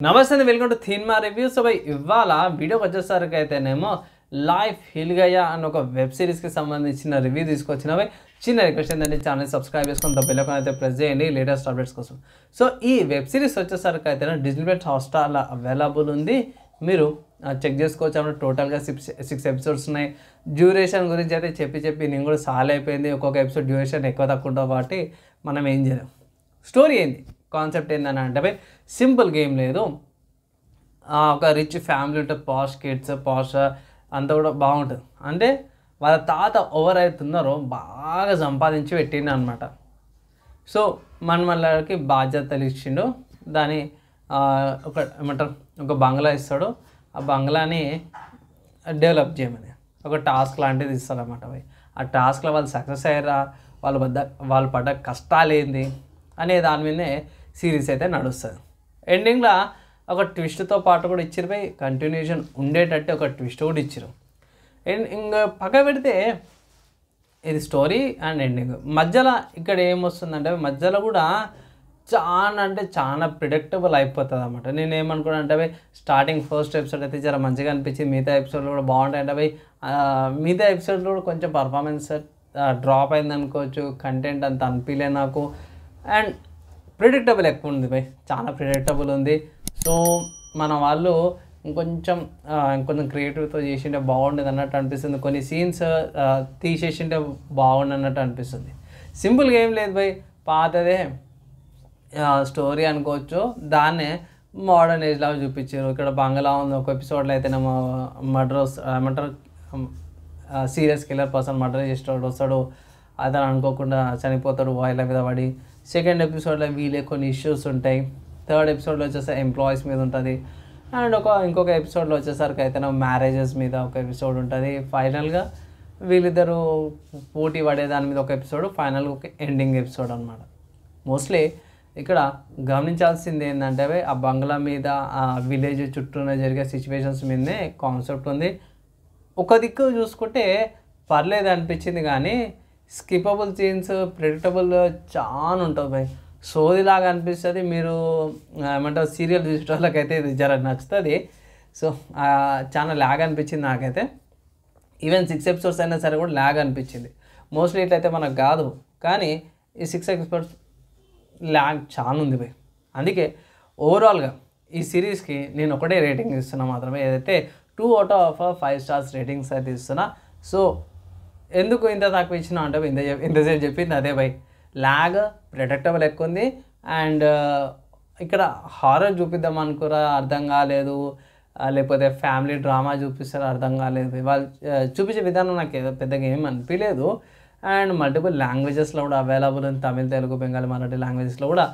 నమస్తే అండి, welcome to థీన్మా రివ్యూ. సో బై ఇవాళ వీడియోకి వచ్చేసరికి అయితేనేమో లైఫ్ హిల్గయా అని ఒక వెబ్ సిరీస్కి సంబంధించిన రివ్యూ తీసుకొచ్చినవి. చిన్న రిక్వెస్ట్ ఏంటంటే ఛానల్ సబ్స్క్రైబ్ చేసుకుని బెల్ ఐకాన్ అయితే ప్రెస్ చేయండి లేటెస్ట్ అప్డేట్స్ కోసం. సో ఈ వెబ్ సిరీస్ వచ్చేసరికి అయితే డిస్నీ+ హాట్‌స్టార్లో అవైలబుల్ ఉంది. మీరు చెక్ చేసుకోవచ్చు. అప్పుడు టోటల్గా సిక్స్ ఎపిసోడ్స్ ఉన్నాయి. డ్యూరేషన్ గురించి అయితే చెప్పి నేను కూడా సాల్ అయిపోయింది. ఒక్కొక్క ఎపిసోడ్ డ్యూరేషన్ ఎక్కువ తక్కువ ఉంటుంది కాబట్టి మనం ఏం చేయలేం. స్టోరీ ఏంది, కాన్సెప్ట్ ఏందని అంటే సింపుల్ గేమ్ లేదు. ఒక రిచ్ ఫ్యామిలీ ఉంటుంది, పాష్ కిడ్స్, పాష్ అంతా కూడా బాగుంటుంది. అంటే వాళ్ళ తాత ఎవరైతున్నారో బాగా సంపాదించి పెట్టిండు అనమాట. సో మనకి బాధ్యతలు ఇచ్చిండు. దాని ఒక ఏమంటారు, ఒక బంగ్లా ఇస్తాడు. ఆ బంగ్లాని డెవలప్ చేయమని ఒక టాస్క్ లాంటిది ఇస్తారన్నమాట. ఆ టాస్క్లో వాళ్ళు సక్సెస్ అయ్యారా, వాళ్ళు పడ్డ కష్టాలు ఏంది అనే దాని మీదనే సిరీస్ అయితే నడుస్తుంది. ఎండింగ్లో ఒక ట్విస్ట్తో పాటు కూడా ఇచ్చారు. కంటిన్యూషన్ ఉండేటట్టు ఒక ట్విస్ట్ కూడా ఇచ్చారు. ఇంకా పక్క పెడితే ఇది స్టోరీ అండ్ ఎండింగ్ మధ్యలో ఇక్కడ ఏమొస్తుందంటే మధ్యలో కూడా చాలా ప్రిడిక్టబుల్ అయిపోతుంది అన్నమాట. నేను ఏమనుకున్నా అంటే స్టార్టింగ్ ఫస్ట్ ఎపిసోడ్ అయితే చాలా మంచిగా అనిపించింది. మిగతా ఎపిసోడ్లో కూడా బాగుంటాయి. అంటే మిగతా ఎపిసోడ్లో కూడా కొంచెం పర్ఫార్మెన్స్ డ్రాప్ అయింది అనుకోవచ్చు. కంటెంట్ అంత అనిపించలే నాకు. అండ్ ప్రిడిక్టబుల్ ఎక్కువ ఉంది చాలా ప్రిడిక్టబుల్ ఉంది. సో మన వాళ్ళు ఇంకొంచెం క్రియేటివ్తో చేసింటే బాగుండేది అన్నట్టు అనిపిస్తుంది. కొన్ని సీన్స్ తీసేసింటే బాగుండు అన్నట్టు అనిపిస్తుంది. సింపుల్గా ఏం లేదు పాతదే స్టోరీ అనుకోవచ్చు. దాన్నే మోడర్న్ ఏజ్ లాగా చూపించారు. ఇక్కడ బంగ్లా ఉంది. ఒక ఎపిసోడ్లో అయితే ఏమంటారు సీరియస్ కిల్లర్ పర్సన్ మర్డర్ చేసేవాడు వస్తాడు. అతను అనుకోకుండా చనిపోతాడు వాయిల మీద పడి. సెకండ్ ఎపిసోడ్లో వీళ్ళే కొన్ని ఇష్యూస్ ఉంటాయి. థర్డ్ ఎపిసోడ్లో వచ్చేసరికి ఎంప్లాయీస్ మీద ఉంటుంది. అండ్ ఇంకొక ఎపిసోడ్లో వచ్చేసరికి అయితే మ్యారేజెస్ మీద ఒక ఎపిసోడ్ ఉంటుంది. ఫైనల్గా వీళ్ళిద్దరూ పోటీ పడే దాని మీద ఒక ఎపిసోడ్, ఫైనల్గా ఒక ఎండింగ్ ఎపిసోడ్ అనమాట. మోస్ట్లీ ఇక్కడ గమనించాల్సింది ఏంటంటే ఆ బంగ్లా మీద, ఆ విలేజ్ చుట్టూనే జరిగే సిచ్యువేషన్స్ మీదనే కాన్సెప్ట్ ఉంది. ఒక దిక్కు చూసుకుంటే పర్లేదు అనిపించింది, కానీ స్కిపబుల్ సీన్స్, ప్రెడిక్టబుల్ చాలా ఉంటుంది సోదిలాగా అనిపిస్తుంది. మీరు ఏమంటారు సీరియల్ చూసే వాళ్ళకైతే ఇది జర నచ్చుతుంది. సో చాలా ల్యాగ్ అనిపించింది నాకైతే. ఈవెన్ 6 ఎపిసోడ్స్ అయినా సరే కూడా ల్యాగ్ అనిపించింది. మోస్ట్లీ ఇట్లయితే మనకు కాదు, కానీ ఈ 6 ఎపిసోడ్స్ ల్యాగ్ చాలా ఉంది అందుకే ఓవరాల్గా ఈ సిరీస్కి నేను ఒకటే రేటింగ్ ఇస్తున్నా మాత్రమే. ఏదైతే 2 out of 5 stars రేటింగ్స్ అయితే ఇస్తున్నా. సో ఎందుకు ఇంత తక్కువ ఇచ్చినా అంటే ఇంతసేపు చెప్పింది అదే ల్యాగ్, ప్రెడిక్టబుల్ ఎక్కువ ఉంది. అండ్ ఇక్కడ హారర్ చూపిద్దాం అనుకురా అర్థం కాలేదు, లేకపోతే ఫ్యామిలీ డ్రామా చూపిస్తారో అర్థం కాలేదు. వాళ్ళు చూపించే విధానం నాకు పెద్దగా ఏమి అనిపించలేదు. అండ్ మల్టిపుల్ లాంగ్వేజెస్లో కూడా అవైలబుల్ ఉంది. తమిళ్, తెలుగు, బెంగాలీ, మరాఠీ లాంగ్వేజెస్లో కూడా,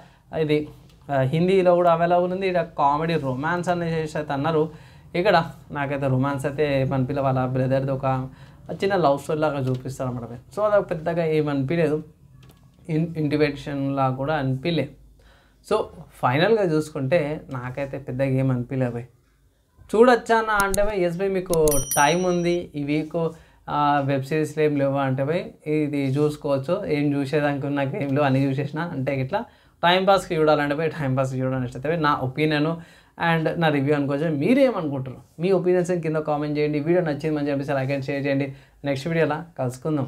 ఇది హిందీలో కూడా అవైలబుల్ ఉంది. ఇక్కడ కామెడీ, రొమాన్స్ అనే చేసి అయితే అన్నారు. ఇక్కడ నాకైతే రొమాన్స్ అయితే ఏమనిపించలేదు. వాళ్ళ బ్రదర్ది ఒక చిన్న లవ్ స్టోరీ లాగా చూపిస్తారు అన్నమాట. సో అది పెద్దగా ఏమనిపించలేదు, ఇంటిమేషన్లా కూడా అనిపించలేదు. సో ఫైనల్గా చూసుకుంటే నాకైతే పెద్దగా ఏం అనిపించలేదు. చూడొచ్చా అంటే ఎస్ మీకు టైం ఉంది, ఈ వీక్ వెబ్ సిరీస్లో ఏం లేవు అంటే ఇది చూసుకోవచ్చు. ఏం చూసేదానికి నాకు ఏం లేవు, అన్నీ చూసేసిన అంటే ఇట్లా టైంపాస్కి చూడాలంటే టైంపాస్కి చూడాలని నా ఒపీనియన్ అండ్ నా రివ్యూ అనుకోవచ్చు. మీరేమనుకుంటారు? మీ ఒపీనియన్స్ కింద కామెంట్ చేయండి. వీడియో నచ్చింది మంచిగా అనిపిస్తే లైక్ అండ్ షేర్ చేయండి. నెక్స్ట్ వీడియోలో కలుసుకుందాం.